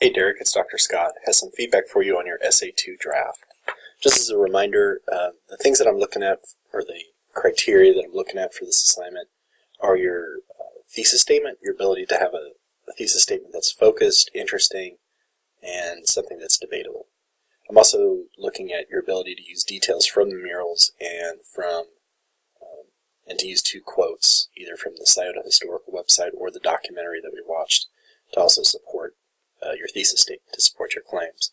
Hey Derek, it's Dr. Scott. Has some feedback for you on your Essay 2 draft. Just as a reminder, the things that I'm looking at, or the criteria that I'm looking at for this assignment, are your thesis statement, your ability to have a thesis statement that's focused, interesting, and something that's debatable. I'm also looking at your ability to use details from the murals and to use two quotes, either from the Scioto Historical website or the documentary that we watched, to also support your thesis statement, to support your claims.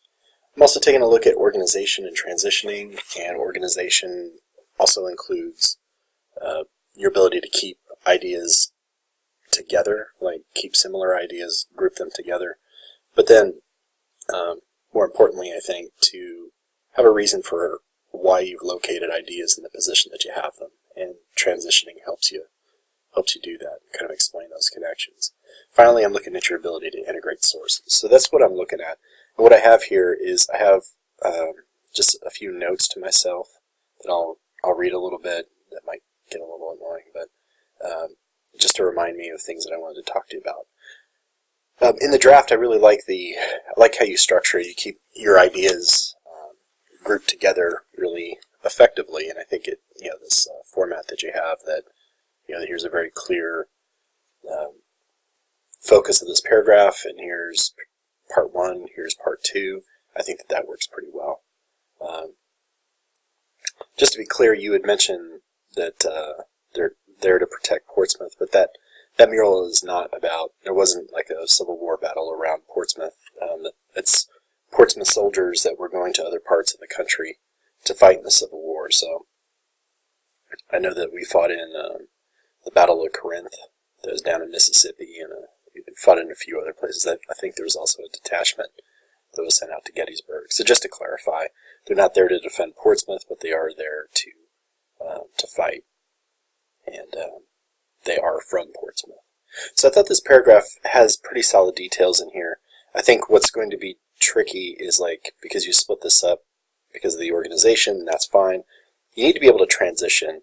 I'm also taking a look at organization and transitioning, and organization also includes your ability to keep ideas together, like keep similar ideas, group them together, but then more importantly, I think, to have a reason for why you've located ideas in the position that you have them, and transitioning helps you do that, kind of explain those connections. Finally, I'm looking at your ability to integrate sources. So that's what I'm looking at. And what I have here is I have just a few notes to myself that I'll read a little bit. That might get a little annoying, but just to remind me of things that I wanted to talk to you about. In the draft, I really like how you structure it. You keep your ideas grouped together really effectively, and I think this format that you have, that here's a very clear focus of this paragraph, and here's part one, here's part two. I think that works pretty well. Just to be clear, you had mentioned that they're there to protect Portsmouth, but that mural is not about, there wasn't like a Civil War battle around Portsmouth. It's Portsmouth soldiers that were going to other parts of the country to fight in the Civil War. So I know that we fought in the Battle of Corinth, that was down in Mississippi, and we fought in a few other places. I think there was also a detachment that was sent out to Gettysburg. So just to clarify, they're not there to defend Portsmouth, but they are there to fight, and they are from Portsmouth. So I thought this paragraph has pretty solid details in here. I think what's going to be tricky is, like, because you split this up because of the organization, that's fine. You need to be able to transition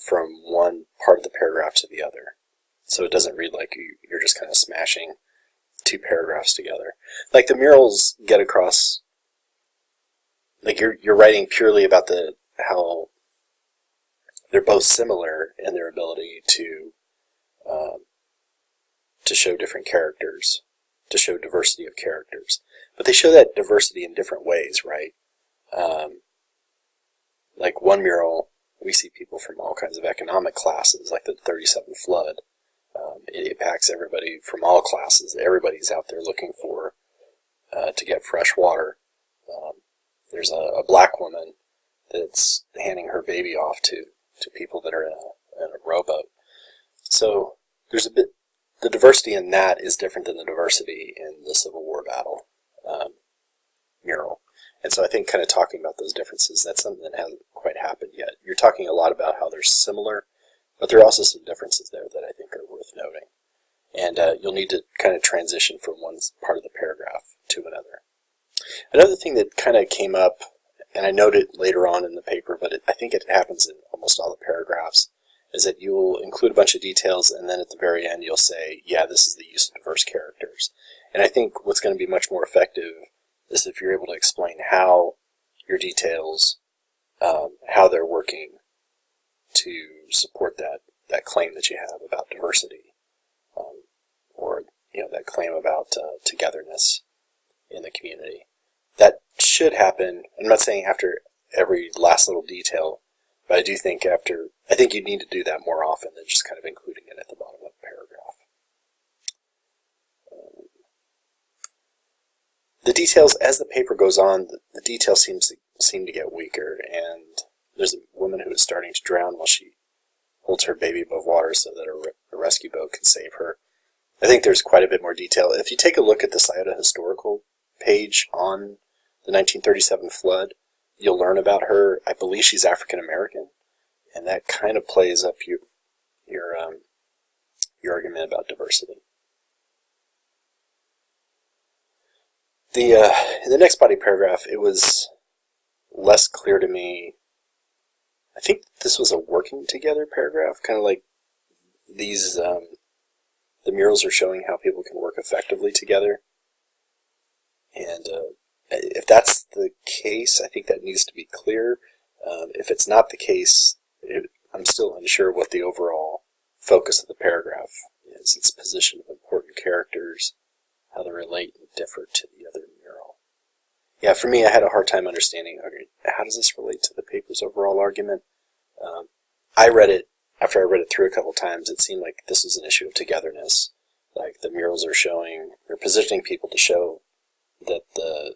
from one part of the paragraph to the other, so it doesn't read like you're just kind of smashing two paragraphs together. Like the murals get across, like you're writing purely about how they're both similar in their ability to show different characters, to show diversity of characters, but they show that diversity in different ways, right? Like one mural, we see people from all kinds of economic classes, like the 37 flood. It impacts everybody from all classes. Everybody's out there looking for to get fresh water. There's a black woman that's handing her baby off to people that are in a rowboat. So there's the diversity in that is different than the diversity in the Civil War battle mural. And so I think kind of talking about those differences, that's something that hasn't quite happened yet. You're talking a lot about how they're similar, but there are also some differences there that I think are worth noting. And you'll need to kind of transition from one part of the paragraph to another. Another thing that kind of came up, and I noted later on in the paper, but I think it happens in almost all the paragraphs, is that you'll include a bunch of details, and then at the very end you'll say, yeah, this is the use of diverse characters. And I think what's going to be much more effective is if you're able to explain how your details, how they're working to support that claim that you have about diversity, or that claim about togetherness in the community. That should happen. I'm not saying after every last little detail, but I do think I think you need to do that more often than just kind of including it at the bottom of the paragraph. The details, as the paper goes on, the details seem to get weaker, and there's a woman who is starting to drown while she holds her baby above water so that a rescue boat can save her. I think there's quite a bit more detail. If you take a look at the Scioto Historical page on the 1937 flood, you'll learn about her. I believe she's African American, and that kind of plays up your argument about diversity. In the next body paragraph, it was less clear to me. I think this was a working together paragraph, kind of like these, the murals are showing how people can work effectively together. And if that's the case, I think that needs to be clear. If it's not the case, I'm still unsure what the overall focus of the paragraph is. Its position of important characters, how they relate and differ to the other mural. Yeah, for me, I had a hard time understanding, okay, how does this relate to the paper's overall argument? I read it, after I read it through a couple times, it seemed like this was an issue of togetherness. Like the murals are showing, they're positioning people to show that the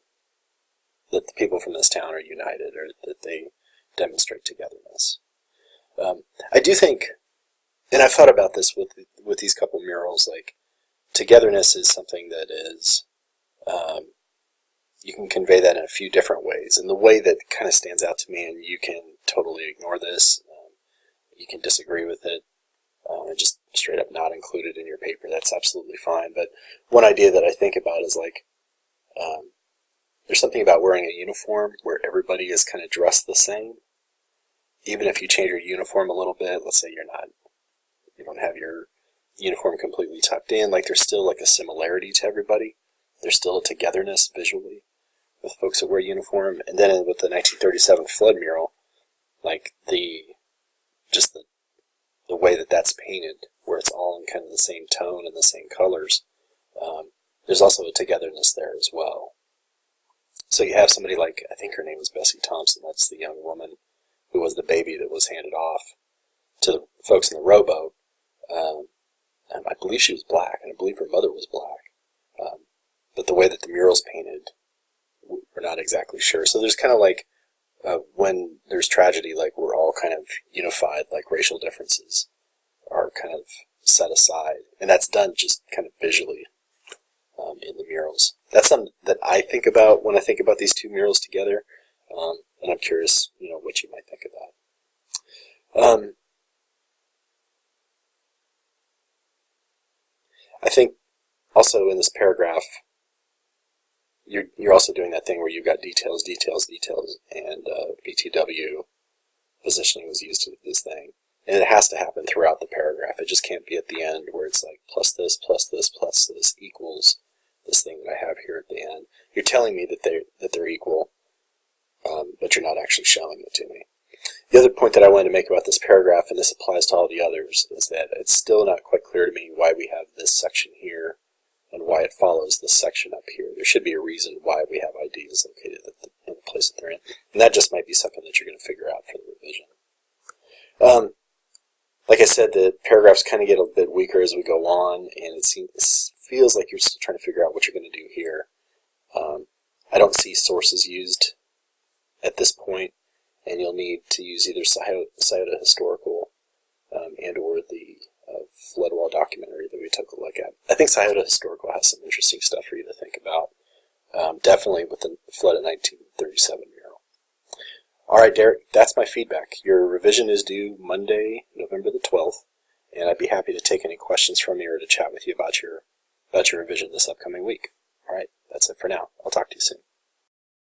people from this town are united, or that they demonstrate togetherness. I do think, and I've thought about this with these couple murals, like togetherness is something that is, you can convey that in a few different ways. And the way that kind of stands out to me, and you can totally ignore this, you can disagree with it, and just straight up not include it in your paper, that's absolutely fine. But one idea that I think about is like, there's something about wearing a uniform where everybody is kind of dressed the same. Even if you change your uniform a little bit, let's say you don't have your uniform completely tucked in, like there's still like a similarity to everybody. There's still a togetherness visually with folks that wear uniform. And then with the 1937 flood mural, like the way that that's painted, where it's all in kind of the same tone and the same colors, there's also a togetherness there as well. So you have somebody like, I think her name was Bessie Thompson, that's the young woman who was the baby that was handed off to the folks in the rowboat. And I believe she was black, and I believe her mother was black. But the way that the mural's painted, we're not exactly sure. So there's kind of like, when there's tragedy, like we're all kind of unified, like racial differences are kind of set aside. And that's done just kind of visually in the murals. That's something that I think about when I think about these two murals together. And I'm curious, what you might think of that. I think also in this paragraph, you're also doing that thing where you've got details, and BTW positioning was used in this thing. And it has to happen throughout the paragraph. It just can't be at the end where it's like plus this equals this thing that I have here at the end. You're telling me that they're equal, but you're not actually showing it to me. The other point that I wanted to make about this paragraph, and this applies to all the others, is that it's still not quite clear to me why we have this section here and why it follows this section up here. There should be a reason why we have ideas located in the place that they're in. And that just might be something that you're going to figure out for the revision. Like I said, the paragraphs kind of get a bit weaker as we go on, and it feels like you're still trying to figure out what you're going to do here. I don't see sources used at this point, and you'll need to use either Scioto Historical and or the flood wall documentary that we took a look at. I think Scioto Historical has some interesting stuff for you to think about, definitely with the flood of 1937 mural. All right, Derek, that's my feedback. Your revision is due Monday, November the 12th, and I'd be happy to take any questions from you or to chat with you about your revision this upcoming week. All right, that's it for now. I'll talk to you soon.